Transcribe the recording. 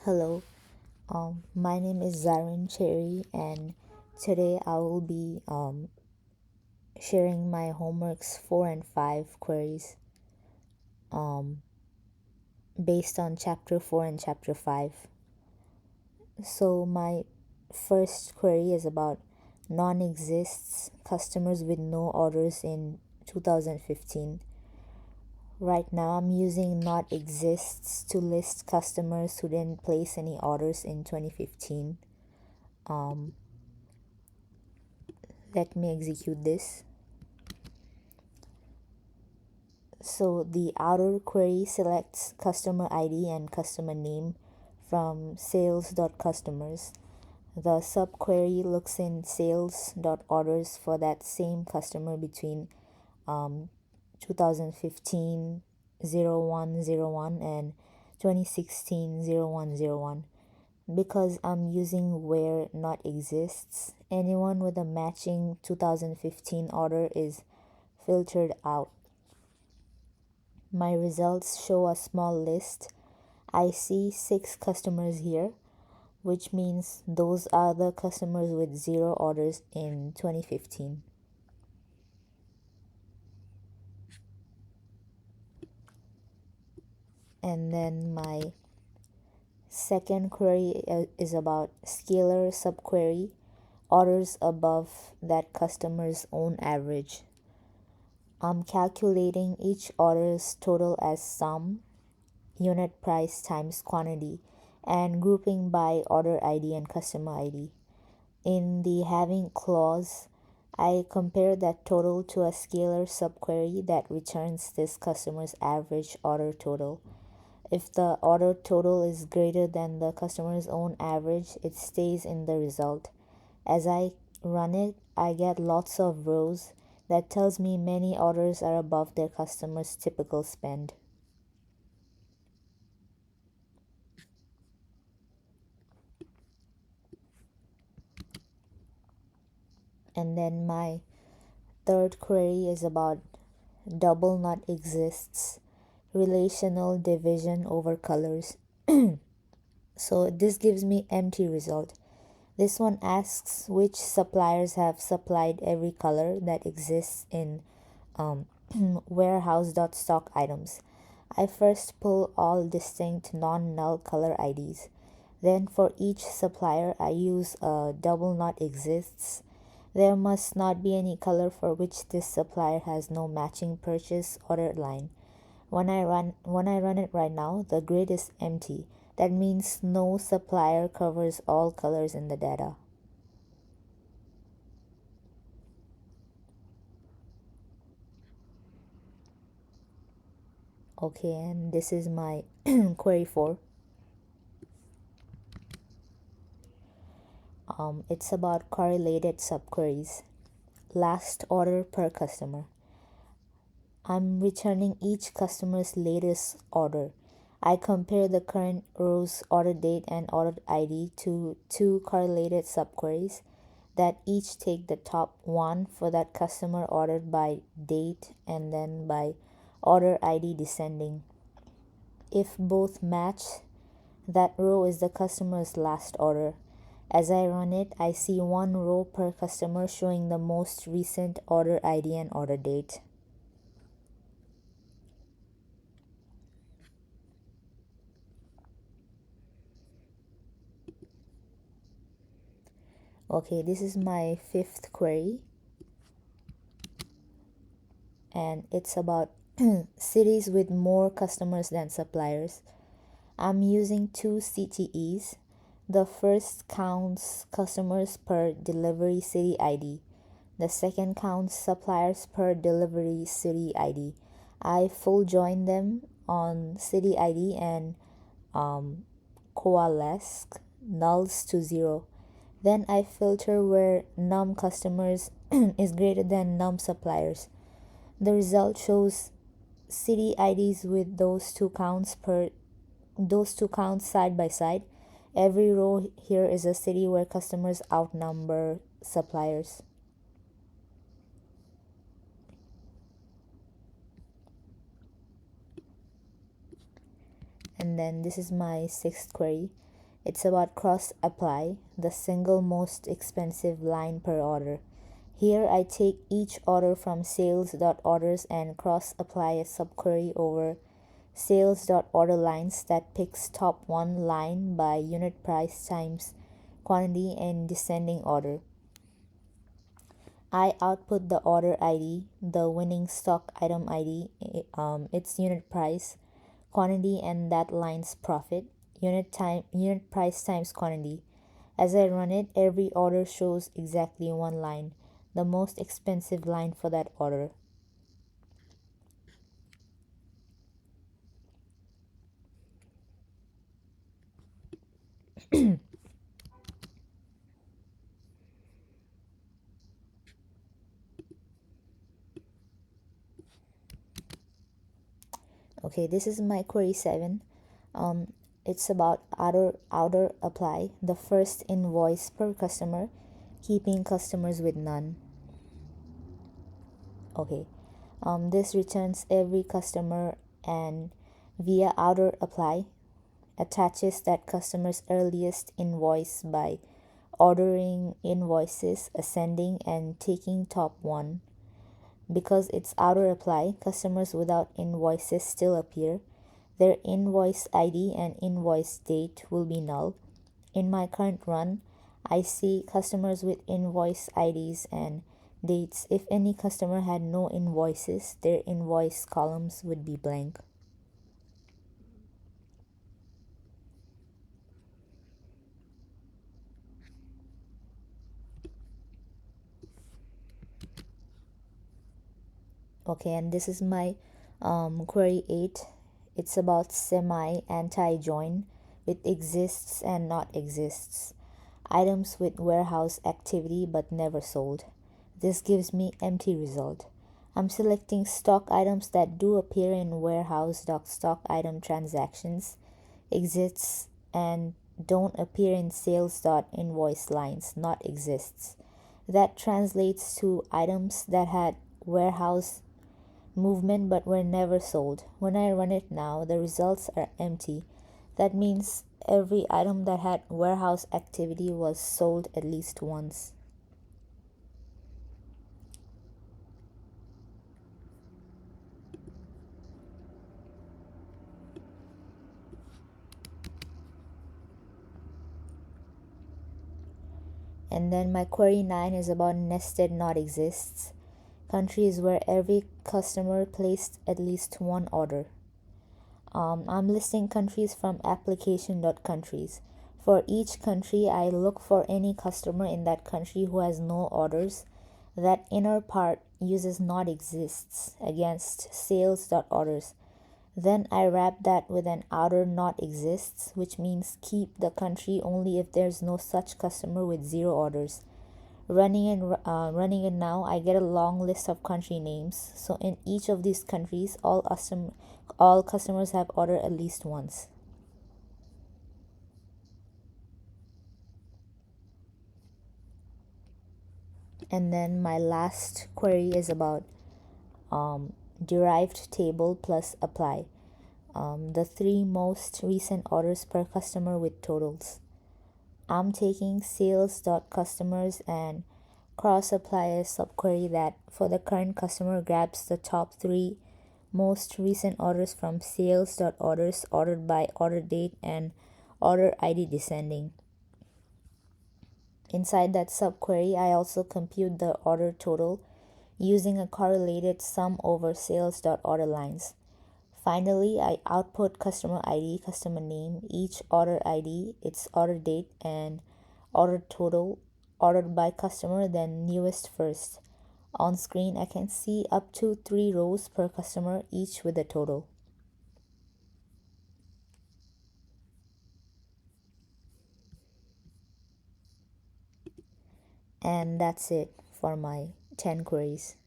Hello, my name is Zarrin Cherry, and today I will be sharing my homeworks 4 and 5 queries um, based on chapter 4 and chapter 5. So, my first query is about non exists customers with no orders in 2015. Right now, I'm using not exists to list customers who didn't place any orders in 2015. Um, Let me execute this. So the outer query selects customer ID and customer name from sales.customers. The subquery looks in sales.orders for that same customer between 2015 0101 and 2016 0101. Because I'm using where not exists, anyone with a matching 2015 order is filtered out. My results show a small list. I see 6 customers here, which means those are the customers with 0 orders in 2015. And then my second query is about scalar subquery, orders above that customer's own average. I'm calculating each order's total as sum, unit price times quantity, and grouping by order ID and customer ID. In the having clause, I compare that total to a scalar subquery that returns this customer's average order total. If the order total is greater than the customer's own average, it stays in the result. As I run it, I get lots of rows that tells me many orders are above their customer's typical spend. And then my third query is about double not exists, relational division over colors. So this gives me empty result. This one asks which suppliers have supplied every color that exists in warehouse.stock items. I first pull all distinct non-null color IDs. Then for each supplier I use a double not exists. There must not be any color for which this supplier has no matching purchase order line. When I run it right now, the grid is empty. That means no supplier covers all colors in the data. Okay, and this is my query 4. It's about correlated subqueries. Last order per customer. I'm returning each customer's latest order. I compare the current row's order date and order ID to 2 correlated subqueries that each take the top one for that customer ordered by date and then by order ID descending. If both match, that row is the customer's last order. As I run it, I see 1 row per customer showing the most recent order ID and order date. Okay, this is my 5th query, and it's about cities with more customers than suppliers. I'm using 2 CTEs. The first counts customers per delivery city ID. The second counts suppliers per delivery city ID. I full join them on city ID and coalesce nulls to 0. Then I filter where num customers is greater than num suppliers. The result shows city IDs with those two counts side by side. Every row here is a city where customers outnumber suppliers. And then this is my 6th query. It's about cross apply, the single most expensive line per order. Here I take each order from sales.orders and cross apply a subquery over sales.order lines that picks top one line by unit price times quantity in descending order. I output the order ID, the winning stock item ID, its unit price, quantity, and that line's profit. Unit price times quantity. As I run it, every order shows exactly one line, the most expensive line for that order. Okay, this is my query 7. Um, it's about outer apply, the first invoice per customer, keeping customers with none. Okay, this returns every customer and via outer apply attaches that customer's earliest invoice by ordering invoices ascending and taking top one. Because it's outer apply, customers without invoices still appear. Their invoice ID and invoice date will be null. In my current run, I see customers with invoice IDs and dates. If any customer had no invoices, their invoice columns would be blank. Okay, and this is my query 8. It's about semi anti join with exists and not exists. Items with warehouse activity but never sold. This gives me empty result. I'm selecting stock items that do appear in warehouse.stock item transactions, exists, and don't appear in sales.invoice lines, not exists. That translates to items that had warehouse movement but were never sold. When I run it now, the results are empty. That means every item that had warehouse activity was sold at least once. And then my query 9 is about nested not exists, countries where every customer placed at least one order. I'm listing countries from application.countries. For each country, I look for any customer in that country who has no orders. That inner part uses not exists against sales.orders. Then I wrap that with an outer not exists, which means keep the country only if there's no such customer with zero orders. Running it now, I get a long list of country names. So in each of these countries, all customers have ordered at least once. And then my last query is about derived table plus apply. The three most recent orders per customer with totals. I'm taking sales.customers and cross apply a subquery that for the current customer grabs the top three most recent orders from sales.orders ordered by order date and order ID descending. Inside that subquery, I also compute the order total using a correlated sum over sales.order lines. Finally, I output customer ID, customer name, each order ID, its order date, and order total ordered by customer, then newest first. On screen, I can see up to 3 rows per customer, each with a total. And that's it for my 10 queries.